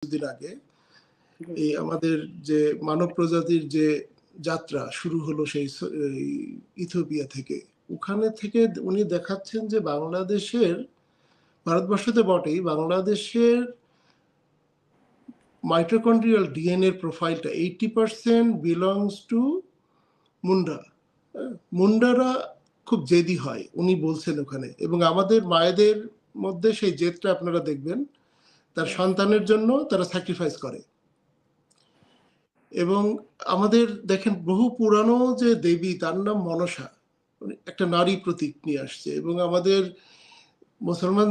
কিছুদিন আগে জি। এই আমাদের যে মানব প্রজাতির যে যাত্রা শুরু হলো সেই এই ইথিওপিয়া থেকে। ওখানে থেকে উনি দেখাচ্ছেন যে বাংলাদেশের, ভারতবর্ষতে বটেই, বাংলাদেশের মাইটোকন্ড্রিয়াল ডিএনএ প্রোফাইলটা 80% বিলংস টু মুন্ডা। মুন্ডারা খুব জেদি হয়, উনি বলছেন ওখানে। এবং আমাদের মায়েদের মধ্যে সেই জেদটা আপনারা দেখবেন, তার সন্তানের জন্য তারা স্যাক্রিফাইস করে। এবং আমাদের দেখেন বহু পুরানো যে দেবী, তার নাম মনসা, একটা নারী প্রতীক নিয়ে আসছে। এবং আমাদের মুসলমান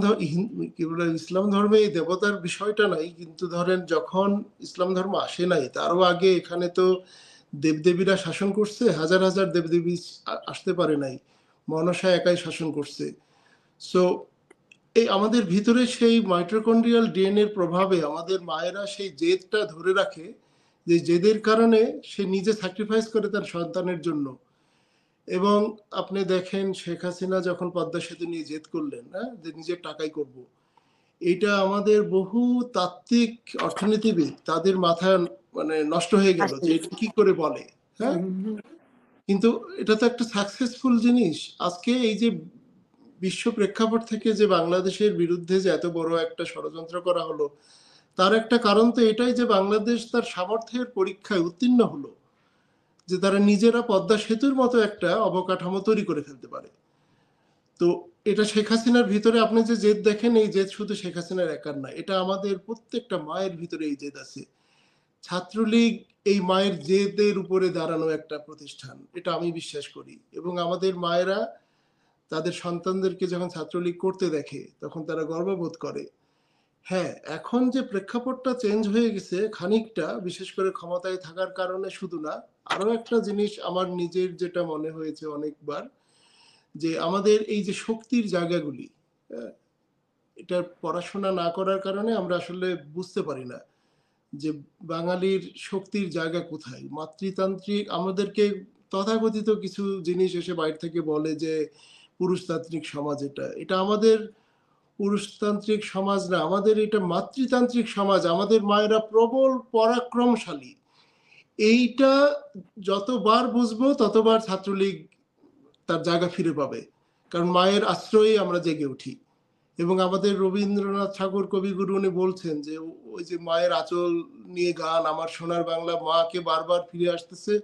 কি বলে ইসলাম ধর্মে এই দেবতার বিষয়টা নাই, কিন্তু ধরেন যখন ইসলাম ধর্ম আসে নাই তারও আগে এখানে তো দেবদেবীরা শাসন করছে, হাজার হাজার দেবদেবী আসতে পারে নাই, মনসা একাই শাসন করছে। সো এই আমাদের ভিতরে সেই মাইটোকন্ড্রিয়াল ডিএনএ এর প্রভাবে আমাদের মায়েরা সেই জেদটা ধরে রাখে, যে জেদের কারণে সে নিজে স্যাক্রিফাইস করে তার সন্তানের জন্য। এবং আপনি দেখেন শেখ হাসিনা যখন পদ্মা সেতু নিয়ে জেদ করলেন, হ্যাঁ, যে নিজের টাকাই করব, এটা আমাদের বহু তাত্ত্বিক অর্থনীতিবিদ তাদের মাথায় মানে নষ্ট হয়ে গেল যে এটা কি করে বলে। হ্যাঁ, কিন্তু এটা তো একটা সাকসেসফুল জিনিস। আজকে এই যে বিশ্ব প্রেক্ষাপট থেকে যে বাংলাদেশের বিরুদ্ধে যে এত বড় একটা ষড়যন্ত্র করা হলো, তার একটা কারণ তো এটাই যে বাংলাদেশ তার সামর্থ্যের পরীক্ষায় উত্তীর্ণ হলো, যে তারা নিজেরা পদ্মা সেতুর মতো একটা অবকাঠামো তৈরি করে ফেলতে পারে। তো এটা শেখ হাসিনার ভিতরে আপনি যে জেদ দেখেন, এই জেদ শুধু শেখ হাসিনার একার না, এটা আমাদের প্রত্যেকটা মায়ের ভিতরে এই জেদ আছে। ছাত্রলীগ এই মায়ের জেদের উপরে দাঁড়ানো একটা প্রতিষ্ঠান, এটা আমি বিশ্বাস করি। এবং আমাদের মায়েরা তাদের সন্তানদেরকে যখন ছাত্রলীগ করতে দেখে তখন তারা গর্ববোধ করে। হ্যাঁ, এখন যে প্রেক্ষাপটটা চেঞ্জ হয়ে গেছে খানিকটা, বিশেষ করে ক্ষমতায় থাকার কারণে শুধু না, আরো একটা জিনিস আমার নিজের যেটা মনে হয়েছে অনেকবার, যে আমাদের এই যে শক্তির জায়গাগুলি, এটা পড়াশোনা না করার কারণে আমরা আসলে বুঝতে পারি না যে বাঙালির শক্তির জায়গা কোথায়। মাতৃতান্ত্রিক আমাদেরকে তথাকথিত কিছু জিনিস এসে বাইরে থেকে বলে যে পুরুষতান্ত্রিক সমাজ, এটা এটা আমাদের পুরুষতান্ত্রিক সমাজ না, আমাদের এটা মাতৃতান্ত্রিক সমাজ। আমাদের মায়েরা প্রবল পরাক্রমশালী। এইটা যতবার বুঝবো ততবার ছাত্রলীগ তার জায়গা ফিরে পাবে, কারণ মায়ের আশ্রয়ে আমরা জেগে উঠি। এবং আমাদের রবীন্দ্রনাথ ঠাকুর কবিগুরু উনি বলছেন যে ওই যে মায়ের আঁচল নিয়ে গান, আমার সোনার বাংলা, মাকে বারবার ফিরে আসতেছে।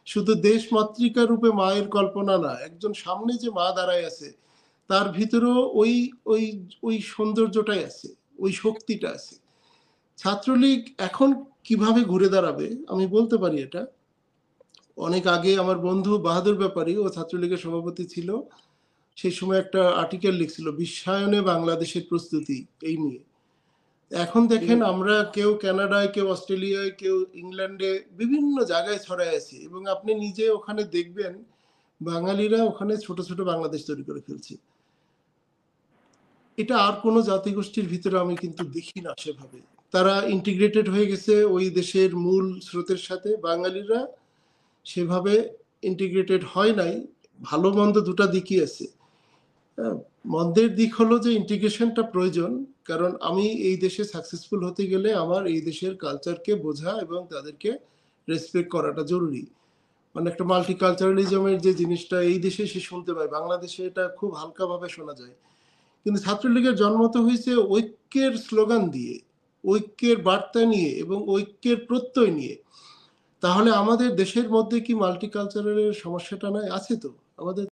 শুধু দেশ মাতৃকা রূপে মায়ের কল্পনা না, একজন সামনে যে মা দাঁড়ায় আছে তার ভিতরেও ওই ওই ওই সৌন্দর্যটাই আছে, ওই শক্তিটা আছে। ছাত্রলীগ এখন কিভাবে ঘুরে দাঁড়াবে আমি বলতে পারি এটা। অনেক আগে আমার বন্ধু বাহাদুর ব্যাপারী, ও ছাত্রলীগের সভাপতি ছিল, সেই সময় একটা আর্টিকেল লিখছিল বিশ্বায়নে বাংলাদেশের প্রস্তুতি এই নিয়ে। এখন দেখেন আমরা কেউ কানাডায়, কেউ অস্ট্রেলিয়ায়, কেউ ইংল্যান্ডে, বিভিন্ন জায়গায় ছড়ায় আছি। এবং আপনি নিজে ওখানে দেখবেন বাঙালিরা ওখানে ছোট ছোট বাংলাদেশ তৈরি করে ফেলছে। এটা আর কোনো জাতিগোষ্ঠীর ভিতরে আমি কিন্তু দেখি না সেভাবে। তারা ইন্টিগ্রেটেড হয়ে গেছে ওই দেশের মূল স্রোতের সাথে। বাঙালিরা সেভাবে ইন্টিগ্রেটেড হয় নাই। ভালো মন্দ দুটা দিকই আছে। মন্দের দিক হলো যে ইন্টিগ্রেশনটা প্রয়োজন, কারণ আমি এই দেশে সাকসেসফুল হতে গেলে আমার এই দেশের কালচারকে বোঝা এবং তাদেরকে রেসপেক্ট করাটা জরুরি। মানে একটা মাল্টিকালচারালিজমের যে জিনিসটা এই দেশে সে শুনতে পায়, বাংলাদেশে এটা খুব হালকাভাবে শোনা যায়। কিন্তু ছাত্রলীগের জন্ম তো হয়েছে ঐক্যের স্লোগান দিয়ে, ঐক্যের বার্তা নিয়ে এবং ঐক্যের প্রত্যয় নিয়ে। তাহলে আমাদের দেশের মধ্যে কি মাল্টিকালচারালের সমস্যাটা নাই? আছে তো। আমাদের